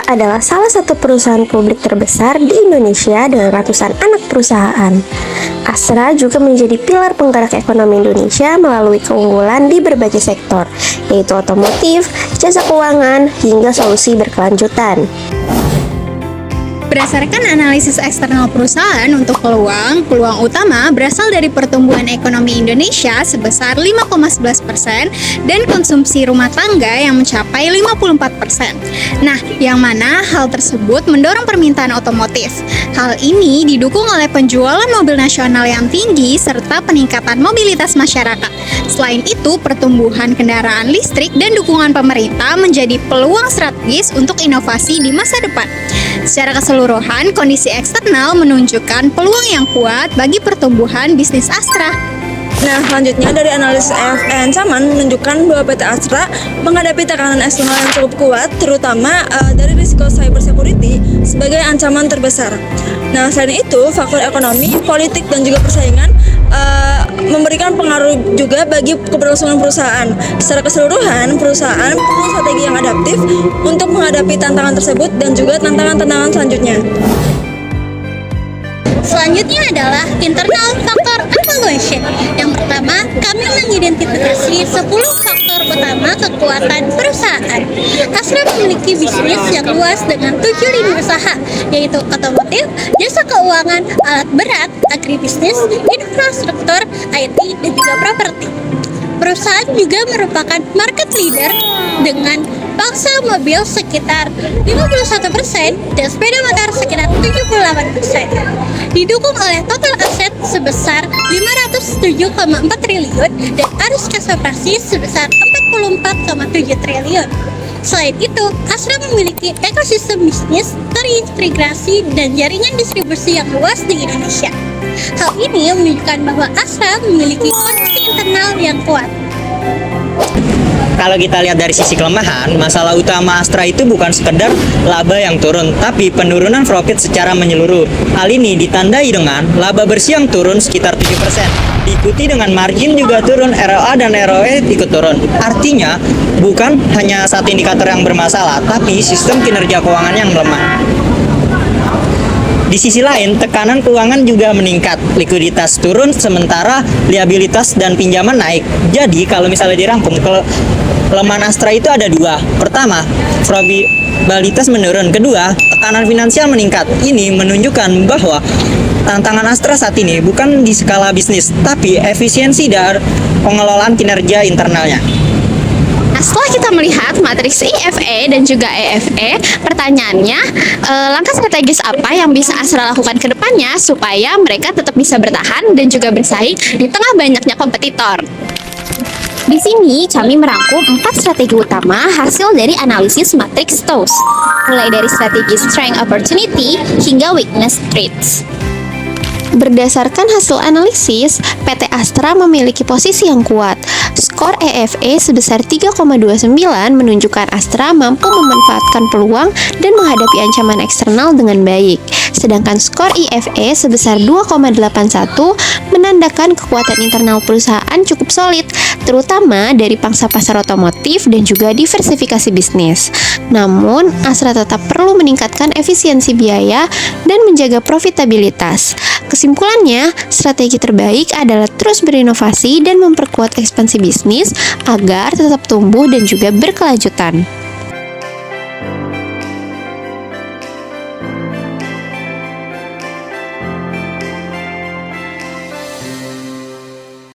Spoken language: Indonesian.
adalah salah satu perusahaan publik terbesar di Indonesia dengan ratusan anak perusahaan. Astra juga menjadi pilar penggerak ekonomi Indonesia melalui keunggulan di berbagai sektor, yaitu otomotif, jasa keuangan, hingga solusi berkelanjutan. Berdasarkan analisis eksternal perusahaan untuk peluang utama berasal dari pertumbuhan ekonomi Indonesia sebesar 5,11% dan konsumsi rumah tangga yang mencapai 54%. Nah, yang mana hal tersebut mendorong permintaan otomotif. Hal ini didukung oleh penjualan mobil nasional yang tinggi serta peningkatan mobilitas masyarakat. Selain itu, pertumbuhan kendaraan listrik dan dukungan pemerintah menjadi peluang strategis untuk inovasi di masa depan. Secara keseluruhan, kondisi eksternal menunjukkan peluang yang kuat bagi pertumbuhan bisnis Astra. Nah, selanjutnya dari analisis EFE ancaman menunjukkan bahwa PT Astra menghadapi tekanan eksternal yang cukup kuat, terutama dari risiko cyber security sebagai ancaman terbesar. Nah, selain itu, faktor ekonomi, politik, dan juga persaingan memberikan pengaruh juga bagi keberlangsungan perusahaan. Secara keseluruhan, perusahaan perlu strategi yang adaptif untuk menghadapi tantangan tersebut dan juga tantangan-tantangan selanjutnya. Selanjutnya adalah internal factor evaluation. Yang pertama, kami mengidentifikasi 10 faktor utama kekuatan perusahaan. Astra memiliki bisnis yang luas dengan 7 lini usaha, yaitu otomotif, jasa keuangan, alat berat, agribisnis, infrastruktur, IT, dan juga properti. Perusahaan juga merupakan market leader dengan pangsa mobil sekitar 51% dan sepeda motor sekitar 78%. Didukung oleh total aset sebesar 507,4 triliun dan arus kas operasi sebesar 44,7 triliun. Selain itu, Astra memiliki ekosistem bisnis terintegrasi dan jaringan distribusi yang luas di Indonesia. Hal ini menunjukkan bahwa Astra memiliki kondisi internal yang kuat. Kalau kita lihat dari sisi kelemahan, masalah utama Astra itu bukan sekedar laba yang turun, tapi penurunan profit secara menyeluruh. Hal ini ditandai dengan laba bersih yang turun sekitar 7%. Diikuti dengan margin juga turun, ROA dan ROE ikut turun. Artinya, bukan hanya satu indikator yang bermasalah, tapi sistem kinerja keuangan yang melemah. Di sisi lain, tekanan keuangan juga meningkat, likuiditas turun, sementara liabilitas dan pinjaman naik. Jadi, kalau misalnya dirangkum, kelemahan Astra itu ada dua. Pertama, probabilitas menurun. Kedua, tekanan finansial meningkat. Ini menunjukkan bahwa tantangan Astra saat ini bukan di skala bisnis, tapi efisiensi dan pengelolaan kinerja internalnya. Nah, setelah kita melihat matriks IFE dan juga EFE, pertanyaannya, langkah strategis apa yang bisa Astra lakukan ke depannya supaya mereka tetap bisa bertahan dan juga bersaing di tengah banyaknya kompetitor? Di sini kami merangkum 4 strategi utama hasil dari analisis matriks TOWS, mulai dari strategi strength opportunity hingga weakness threats. Berdasarkan hasil analisis, PT Astra memiliki posisi yang kuat. Skor EFE sebesar 3,29 menunjukkan Astra mampu memanfaatkan peluang dan menghadapi ancaman eksternal dengan baik. Sedangkan skor IFE sebesar 2,81 menandakan kekuatan internal perusahaan cukup solid, terutama dari pangsa pasar otomotif dan juga diversifikasi bisnis. Namun, Astra tetap perlu meningkatkan efisiensi biaya dan menjaga profitabilitas. Kesimpulannya, strategi terbaik adalah terus berinovasi dan memperkuat ekspansi bisnis agar tetap tumbuh dan juga berkelanjutan.